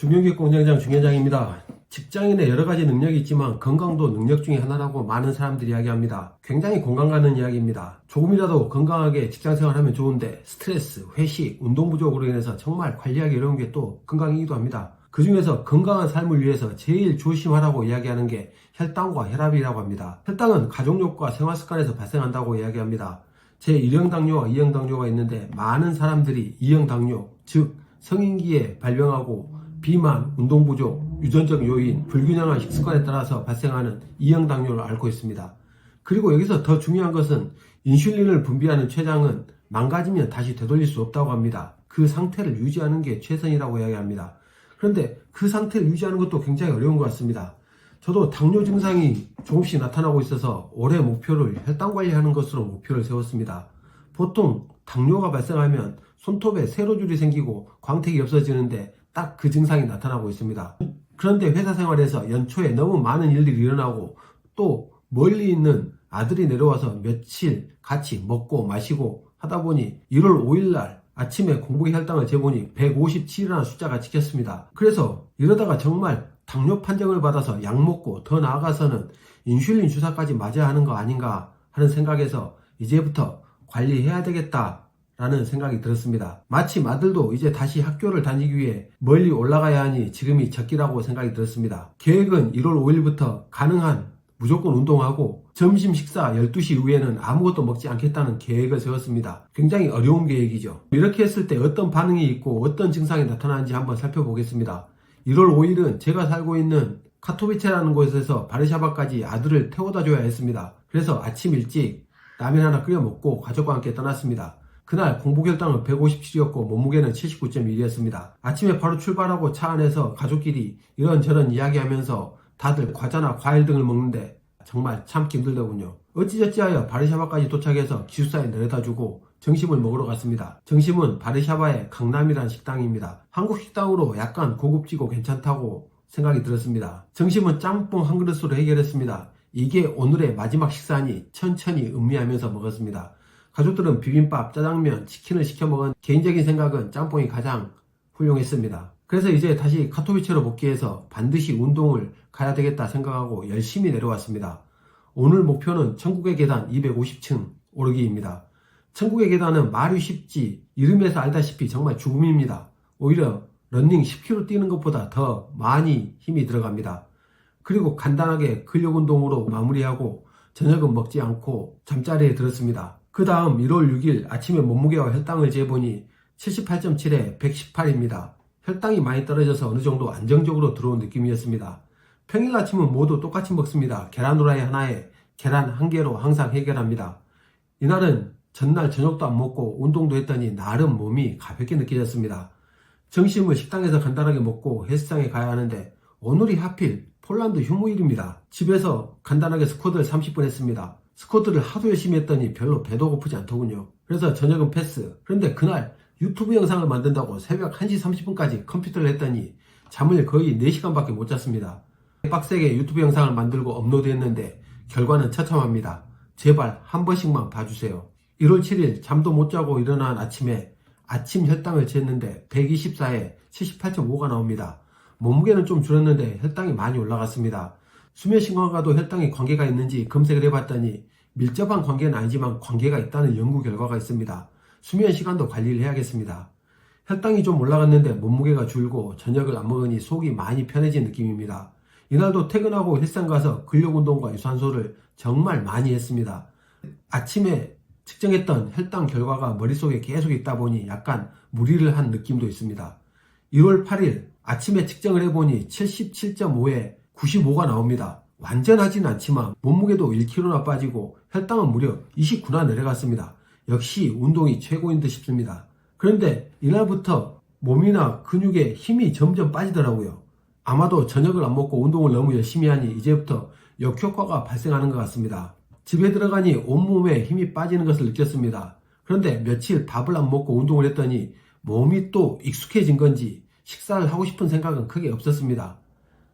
중견기업 공장장 중현장입니다. 직장인의 여러가지 능력이 있지만 건강도 능력 중에 하나라고 많은 사람들이 이야기합니다. 굉장히 공감 가는 이야기입니다. 조금이라도 건강하게 직장생활하면 좋은데 스트레스, 회식, 운동 부족으로 인해서 정말 관리하기 어려운 게 또 건강이기도 합니다. 그 중에서 건강한 삶을 위해서 제일 조심하라고 이야기하는 게 혈당과 혈압이라고 합니다. 혈당은 가족력과 생활습관에서 발생한다고 이야기합니다. 제1형 당뇨와 2형 당뇨가 있는데 많은 사람들이 2형 당뇨, 즉 성인기에 발병하고 비만, 운동 부족, 유전적 요인, 불균형한 식습관에 따라서 발생하는 2형 당뇨를 앓고 있습니다. 그리고 여기서 더 중요한 것은 인슐린을 분비하는 췌장은 망가지면 다시 되돌릴 수 없다고 합니다. 그 상태를 유지하는 게 최선이라고 이야기합니다. 그런데 그 상태를 유지하는 것도 굉장히 어려운 것 같습니다. 저도 당뇨 증상이 조금씩 나타나고 있어서 올해 목표를 혈당 관리하는 것으로 목표를 세웠습니다. 보통 당뇨가 발생하면 손톱에 세로줄이 생기고 광택이 없어지는데 딱 그 증상이 나타나고 있습니다. 그런데 회사 생활에서 연초에 너무 많은 일들이 일어나고 또 멀리 있는 아들이 내려와서 며칠 같이 먹고 마시고 하다 보니 1월 5일날 아침에 공복 혈당을 재보니 157이라는 숫자가 찍혔습니다. 그래서 이러다가 정말 당뇨 판정을 받아서 약 먹고 더 나아가서는 인슐린 주사까지 맞아야 하는 거 아닌가 하는 생각에서 이제부터 관리해야 되겠다 라는 생각이 들었습니다. 마침 아들도 이제 다시 학교를 다니기 위해 멀리 올라가야 하니 지금이 적기라고 생각이 들었습니다. 계획은 1월 5일부터 가능한 무조건 운동하고 점심 식사 12시 이후에는 아무것도 먹지 않겠다는 계획을 세웠습니다. 굉장히 어려운 계획이죠. 이렇게 했을 때 어떤 반응이 있고 어떤 증상이 나타나는지 한번 살펴보겠습니다. 1월 5일은 제가 살고 있는 카토비체라는 곳에서 바르샤바까지 아들을 태워다 줘야 했습니다. 그래서 아침 일찍 라면 하나 끓여 먹고 가족과 함께 떠났습니다. 그날 공복혈당은 157이었고 몸무게는 79.1이었습니다. 아침에 바로 출발하고 차 안에서 가족끼리 이런저런 이야기하면서 다들 과자나 과일 등을 먹는데 정말 참기 힘들더군요. 어찌저찌하여 바르샤바까지 도착해서 기숙사에 내려다주고 점심을 먹으러 갔습니다. 점심은 바르샤바의 강남이라는 식당입니다. 한국 식당으로 약간 고급지고 괜찮다고 생각이 들었습니다. 점심은 짬뽕 한 그릇으로 해결했습니다. 이게 오늘의 마지막 식사니 천천히 음미하면서 먹었습니다. 가족들은 비빔밥, 짜장면, 치킨을 시켜 먹은 개인적인 생각은 짬뽕이 가장 훌륭했습니다. 그래서 이제 다시 카토비체로 복귀해서 반드시 운동을 가야 되겠다 생각하고 열심히 내려왔습니다. 오늘 목표는 천국의 계단 250층 오르기입니다. 천국의 계단은 말이 쉽지 이름에서 알다시피 정말 죽음입니다. 오히려 러닝 10km 뛰는 것보다 더 많이 힘이 들어갑니다. 그리고 간단하게 근력 운동으로 마무리하고 저녁은 먹지 않고 잠자리에 들었습니다. 그 다음 1월 6일 아침에 몸무게와 혈당을 재보니 78.7에 118입니다. 혈당이 많이 떨어져서 어느 정도 안정적으로 들어온 느낌이었습니다. 평일 아침은 모두 똑같이 먹습니다. 계란 후라이 하나에 계란 한 개로 항상 해결합니다. 이날은 전날 저녁도 안 먹고 운동도 했더니 나름 몸이 가볍게 느껴졌습니다. 점심을 식당에서 간단하게 먹고 헬스장에 가야 하는데 오늘이 하필 폴란드 휴무일입니다. 집에서 간단하게 스쿼트를 30분 했습니다. 스쿼트를 하도 열심히 했더니 별로 배도 고프지 않더군요. 그래서 저녁은 패스. 그런데 그날 유튜브 영상을 만든다고 새벽 1시 30분까지 컴퓨터를 했더니 잠을 거의 4시간밖에 못 잤습니다. 빡세게 유튜브 영상을 만들고 업로드했는데 결과는 처참합니다. 제발 한 번씩만 봐주세요. 1월 7일 잠도 못 자고 일어난 아침에 아침 혈당을 쟀는데 124에 78.5가 나옵니다. 몸무게는 좀 줄었는데 혈당이 많이 올라갔습니다. 수면시간과도 혈당에 관계가 있는지 검색을 해봤더니 밀접한 관계는 아니지만 관계가 있다는 연구 결과가 있습니다. 수면시간도 관리를 해야겠습니다. 혈당이 좀 올라갔는데 몸무게가 줄고 저녁을 안 먹으니 속이 많이 편해진 느낌입니다. 이날도 퇴근하고 헬스장 가서 근력운동과 유산소를 정말 많이 했습니다. 아침에 측정했던 혈당 결과가 머릿속에 계속 있다 보니 약간 무리를 한 느낌도 있습니다. 1월 8일 아침에 측정을 해보니 77.5에 95가 나옵니다. 완전하진 않지만 몸무게도 1kg나 빠지고 혈당은 무려 29나 내려갔습니다. 역시 운동이 최고인 듯 싶습니다. 그런데 이날부터 몸이나 근육에 힘이 점점 빠지더라고요. 아마도 저녁을 안 먹고 운동을 너무 열심히 하니 이제부터 역효과가 발생하는 것 같습니다. 집에 들어가니 온몸에 힘이 빠지는 것을 느꼈습니다. 그런데 며칠 밥을 안 먹고 운동을 했더니 몸이 또 익숙해진 건지 식사를 하고 싶은 생각은 크게 없었습니다.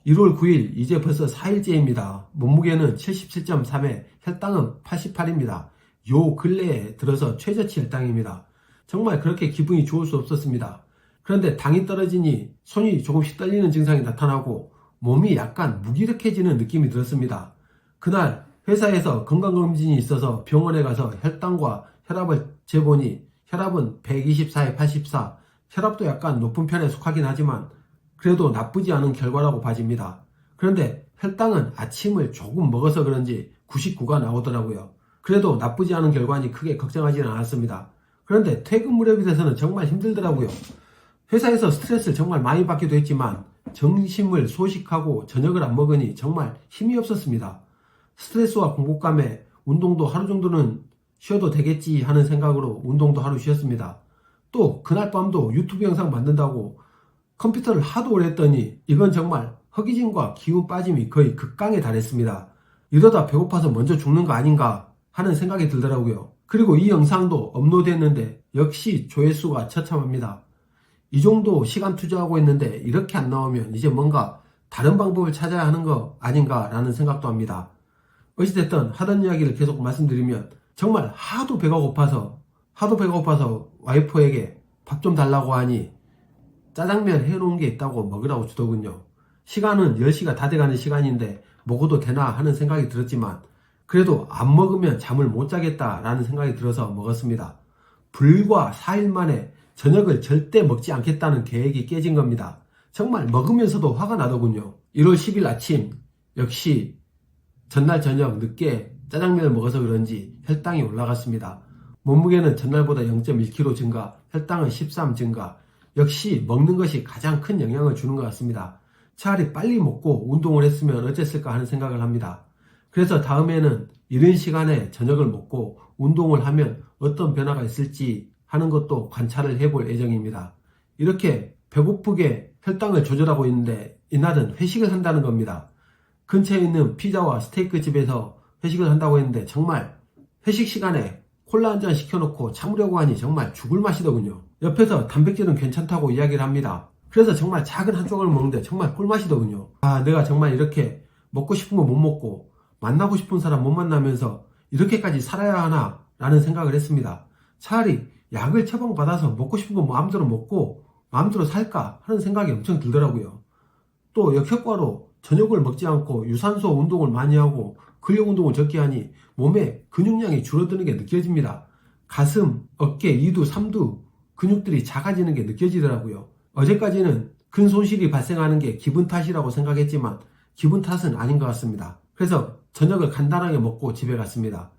1월 9일 이제 벌써 4일째입니다. 몸무게는 77.3에 혈당은 88입니다. 요 근래에 들어서 최저치 혈당입니다. 정말 그렇게 기분이 좋을 수 없었습니다. 그런데 당이 떨어지니 손이 조금씩 떨리는 증상이 나타나고 몸이 약간 무기력해지는 느낌이 들었습니다. 그날 회사에서 건강검진이 있어서 병원에 가서 혈당과 혈압을 재보니 혈압은 124에 84, 혈압도 약간 높은 편에 속하긴 하지만 그래도 나쁘지 않은 결과라고 봐집니다. 그런데 혈당은 아침을 조금 먹어서 그런지 99가 나오더라고요. 그래도 나쁘지 않은 결과니 크게 걱정하지는 않았습니다. 그런데 퇴근 무렵이 돼서는 정말 힘들더라고요. 회사에서 스트레스를 정말 많이 받기도 했지만 점심을 소식하고 저녁을 안 먹으니 정말 힘이 없었습니다. 스트레스와 공복감에 운동도 하루 정도는 쉬어도 되겠지 하는 생각으로 운동도 하루 쉬었습니다. 또 그날 밤도 유튜브 영상 만든다고 컴퓨터를 하도 오래 했더니 이건 정말 허기짐과 기운 빠짐이 거의 극강에 달했습니다. 이러다 배고파서 먼저 죽는 거 아닌가 하는 생각이 들더라고요. 그리고 이 영상도 업로드했는데 역시 조회수가 처참합니다. 이 정도 시간 투자하고 있는데 이렇게 안 나오면 이제 뭔가 다른 방법을 찾아야 하는 거 아닌가 라는 생각도 합니다. 어찌됐든 하던 이야기를 계속 말씀드리면 정말 하도 배가 고파서 와이프에게 밥 좀 달라고 하니 짜장면 해놓은 게 있다고 먹으라고 주더군요. 시간은 10시가 다 돼가는 시간인데 먹어도 되나 하는 생각이 들었지만 그래도 안 먹으면 잠을 못 자겠다라는 생각이 들어서 먹었습니다. 불과 4일 만에 저녁을 절대 먹지 않겠다는 계획이 깨진 겁니다. 정말 먹으면서도 화가 나더군요. 1월 10일 아침 역시 전날 저녁 늦게 짜장면을 먹어서 그런지 혈당이 올라갔습니다. 몸무게는 전날보다 0.1kg 증가, 혈당은 13 증가. 역시 먹는 것이 가장 큰 영향을 주는 것 같습니다. 차라리 빨리 먹고 운동을 했으면 어땠을까 하는 생각을 합니다. 그래서 다음에는 이른 시간에 저녁을 먹고 운동을 하면 어떤 변화가 있을지 하는 것도 관찰을 해볼 예정입니다. 이렇게 배고프게 혈당을 조절하고 있는데 이날은 회식을 한다는 겁니다. 근처에 있는 피자와 스테이크 집에서 회식을 한다고 했는데 정말 회식 시간에 콜라 한 잔 시켜놓고 참으려고 하니 정말 죽을 맛이더군요. 옆에서 단백질은 괜찮다고 이야기를 합니다. 그래서 정말 작은 한 조각을 먹는데 정말 꿀맛이더군요. 내가 정말 이렇게 먹고 싶은 거 못 먹고 만나고 싶은 사람 못 만나면서 이렇게까지 살아야 하나 라는 생각을 했습니다. 차라리 약을 처방받아서 먹고 싶은 거 마음대로 먹고 마음대로 살까 하는 생각이 엄청 들더라고요. 또 역효과로 저녁을 먹지 않고 유산소 운동을 많이 하고 근력 운동을 적게 하니 몸에 근육량이 줄어드는 게 느껴집니다. 가슴, 어깨, 이두, 삼두 근육들이 작아지는 게 느껴지더라고요. 어제까지는 근 손실이 발생하는 게 기분 탓이라고 생각했지만 기분 탓은 아닌 것 같습니다. 그래서 저녁을 간단하게 먹고 집에 갔습니다.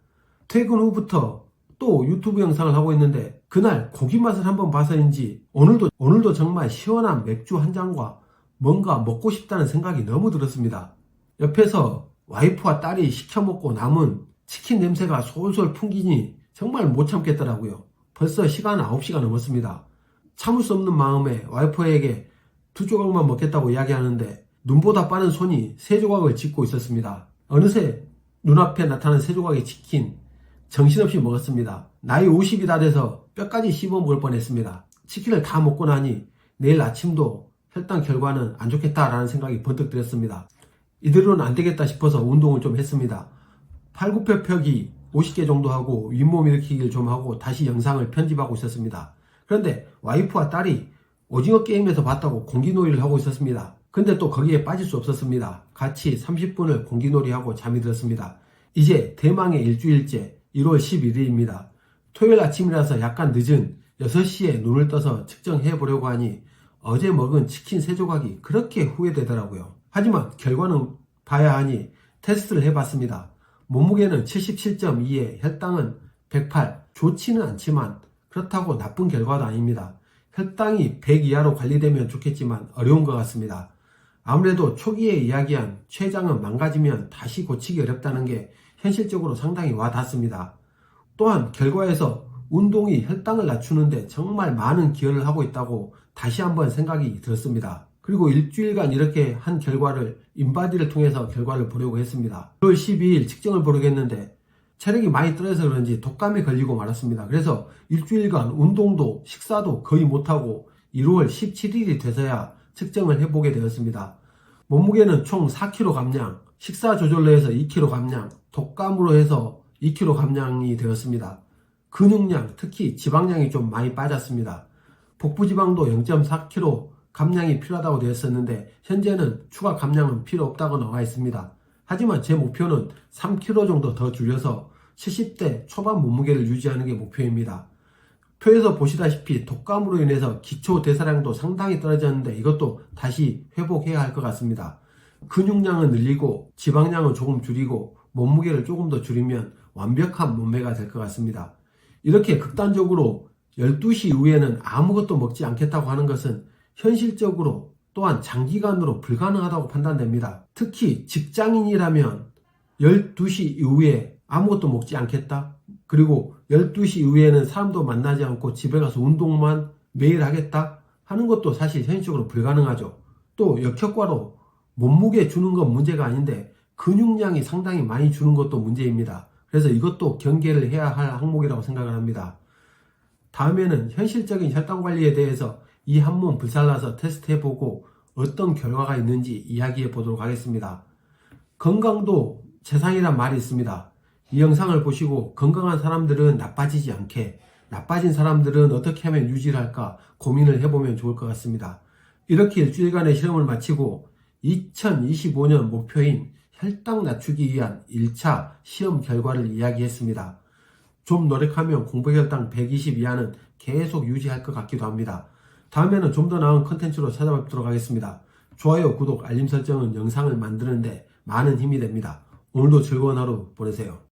퇴근 후부터 또 유튜브 영상을 하고 있는데 그날 고기 맛을 한번 봐서인지 오늘도 정말 시원한 맥주 한 잔과 뭔가 먹고 싶다는 생각이 너무 들었습니다. 옆에서 와이프와 딸이 시켜 먹고 남은 치킨 냄새가 솔솔 풍기니 정말 못 참겠더라고요. 벌써 시간 9시가 넘었습니다. 참을 수 없는 마음에 와이프에게 2조각만 먹겠다고 이야기하는데 눈보다 빠른 손이 3조각을 짚고 있었습니다. 어느새 눈앞에 나타난 3조각의 치킨 정신없이 먹었습니다. 나이 50이 다 돼서 뼈까지 씹어 먹을 뻔했습니다. 치킨을 다 먹고 나니 내일 아침도 혈당 결과는 안 좋겠다라는 생각이 번뜩 들었습니다. 이대로는 안 되겠다 싶어서 운동을 좀 했습니다. 팔굽혀펴기 50개 정도 하고 윗몸 일으키기를 좀 하고 다시 영상을 편집하고 있었습니다. 그런데 와이프와 딸이 오징어 게임에서 봤다고 공기놀이를 하고 있었습니다. 근데 또 거기에 빠질 수 없었습니다. 같이 30분을 공기놀이하고 잠이 들었습니다. 이제 대망의 일주일째 1월 11일입니다. 토요일 아침이라서 약간 늦은 6시에 눈을 떠서 측정해 보려고 하니 어제 먹은 치킨 3조각이 그렇게 후회되더라고요. 하지만 결과는 봐야 하니 테스트를 해봤습니다. 몸무게는 77.2에 혈당은 108. 좋지는 않지만 그렇다고 나쁜 결과도 아닙니다. 혈당이 100 이하로 관리되면 좋겠지만 어려운 것 같습니다. 아무래도 초기에 이야기한 췌장은 망가지면 다시 고치기 어렵다는 게 현실적으로 상당히 와닿습니다. 또한 결과에서 운동이 혈당을 낮추는데 정말 많은 기여를 하고 있다고 다시 한번 생각이 들었습니다. 그리고 일주일간 이렇게 한 결과를 인바디를 통해서 결과를 보려고 했습니다. 1월 12일 측정을 보려고 했는데 체력이 많이 떨어져서 그런지 독감에 걸리고 말았습니다. 그래서 일주일간 운동도 식사도 거의 못하고 1월 17일이 돼서야 측정을 해보게 되었습니다. 몸무게는 총 4kg 감량, 식사 조절로 해서 2kg 감량, 독감으로 해서 2kg 감량이 되었습니다. 근육량, 특히 지방량이 좀 많이 빠졌습니다. 복부지방도 0.4kg 감량이 필요하다고 되었었는데 현재는 추가 감량은 필요 없다고 나와 있습니다. 하지만 제 목표는 3kg 정도 더 줄여서 70대 초반 몸무게를 유지하는 게 목표입니다. 표에서 보시다시피 독감으로 인해서 기초 대사량도 상당히 떨어졌는데 이것도 다시 회복해야 할 것 같습니다. 근육량은 늘리고 지방량은 조금 줄이고 몸무게를 조금 더 줄이면 완벽한 몸매가 될 것 같습니다. 이렇게 극단적으로 12시 이후에는 아무것도 먹지 않겠다고 하는 것은 현실적으로 또한 장기간으로 불가능하다고 판단됩니다. 특히 직장인이라면 12시 이후에 아무것도 먹지 않겠다? 그리고 12시 이후에는 사람도 만나지 않고 집에 가서 운동만 매일 하겠다? 하는 것도 사실 현실적으로 불가능하죠. 또 역효과로 몸무게 주는 건 문제가 아닌데 근육량이 상당히 많이 주는 것도 문제입니다. 그래서 이것도 경계를 해야 할 항목이라고 생각을 합니다. 다음에는 현실적인 혈당 관리에 대해서 이 한 몸 불살라서 테스트해보고 어떤 결과가 있는지 이야기해 보도록 하겠습니다. 건강도 재산이란 말이 있습니다. 이 영상을 보시고 건강한 사람들은 나빠지지 않게, 나빠진 사람들은 어떻게 하면 유지를 할까 고민을 해보면 좋을 것 같습니다. 이렇게 일주일간의 실험을 마치고 2025년 목표인 혈당 낮추기 위한 1차 시험 결과를 이야기했습니다. 좀 노력하면 공복혈당 120 이하는 계속 유지할 것 같기도 합니다. 다음에는 좀 더 나은 컨텐츠로 찾아뵙도록 하겠습니다. 좋아요, 구독, 알림 설정은 영상을 만드는데 많은 힘이 됩니다. 오늘도 즐거운 하루 보내세요.